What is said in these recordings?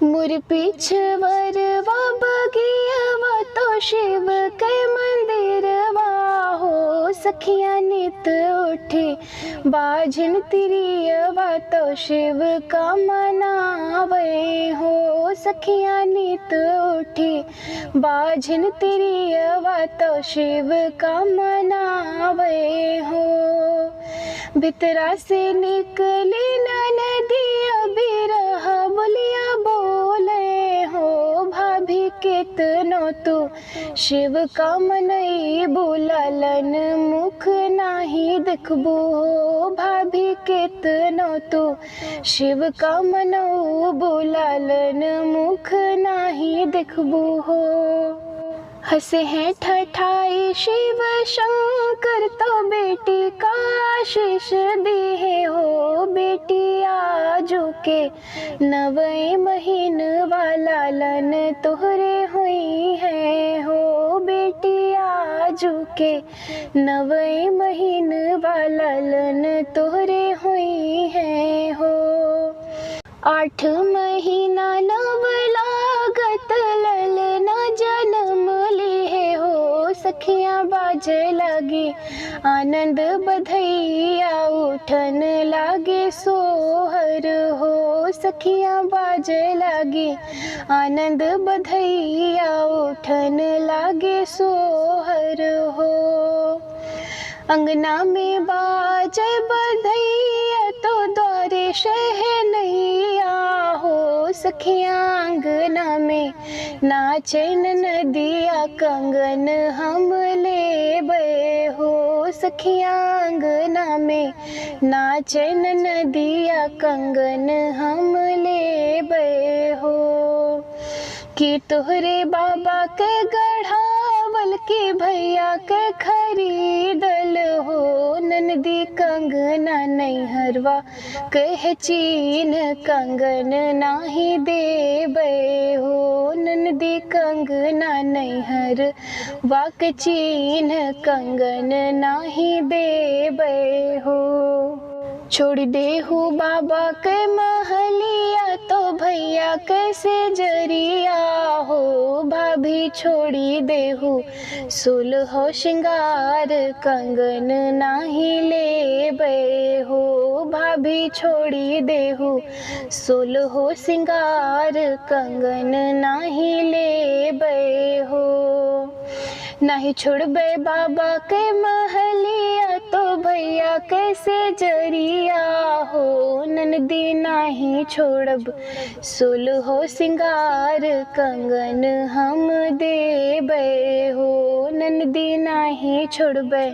मुर पिछवर वा बगियावा तो शिव के मंदिरवा हो। सखिया नित उठी बाझिन तिरियवा तो शिव का मनावे हो। सखिया नित उठी बाझिन तिरियवा तो शिव का मनावे हो। भितरा से निकली नदिया बिरह बोलिया बोले हो। भाभी कितनो तू शिव का मनई बुलालन मुख नाही दिखबू हो। भाभी कितनो तू शिव का मनऊ बुलालन मुख नाही दिखबू हो। हंसे हैं ठठाई शिव शंकर तो बेटी का आशीष दिए हो। बेटी आजू के नवे महीन वाला लन तोहरे हुई है हो। बेटी आजू के नवे महीन वाला लन तोहरे हुई है हो। 8 महीना नव लागत ललना जन्म लिए हो। सखियाँ बाजे लगी आनंद बधैया उठन लागे सोहर हो। सखियाँ बाजे लगी आनंद बधैया उठन लागे सोहर हो। अंगना में बाजे बधैया तो द्वारे शहनैया हो। सखियाँ अंगना में नाचन नदिया कंगन हम लेबे हो। सखियाँ अंगना में नाचन नदिया कंगन हम लेबे हो। कि तोहरे बाबा के गढ़ावल की भैया के खरीदल हो। ननदी कंगना नैहरवा कह चीन कंगन नाही देबे हो। ननदी कंगना नैहर वाक चीन कंगन नाही देबे हो। छोड़ दे हो बाबा के महलिया तो भैया कैसे जरिया हो। भाभी छोड़ी दे हो सुलहो श्रृंगार कंगन नाही लेबे हो। भाभी छोड़ी दे हो सुलहो श्रृंगार कंगन नाही लेबे हो। नहीं छोड़बे बाबा के महलिया तो भैया कैसे जरिया हो। ननदी नहीं छोड़ब सुलहो सिंगार कंगन हम देबे हो। ननदी नहीं छोड़बे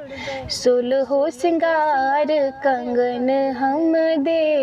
सुलहो सिंगार कंगन हम दे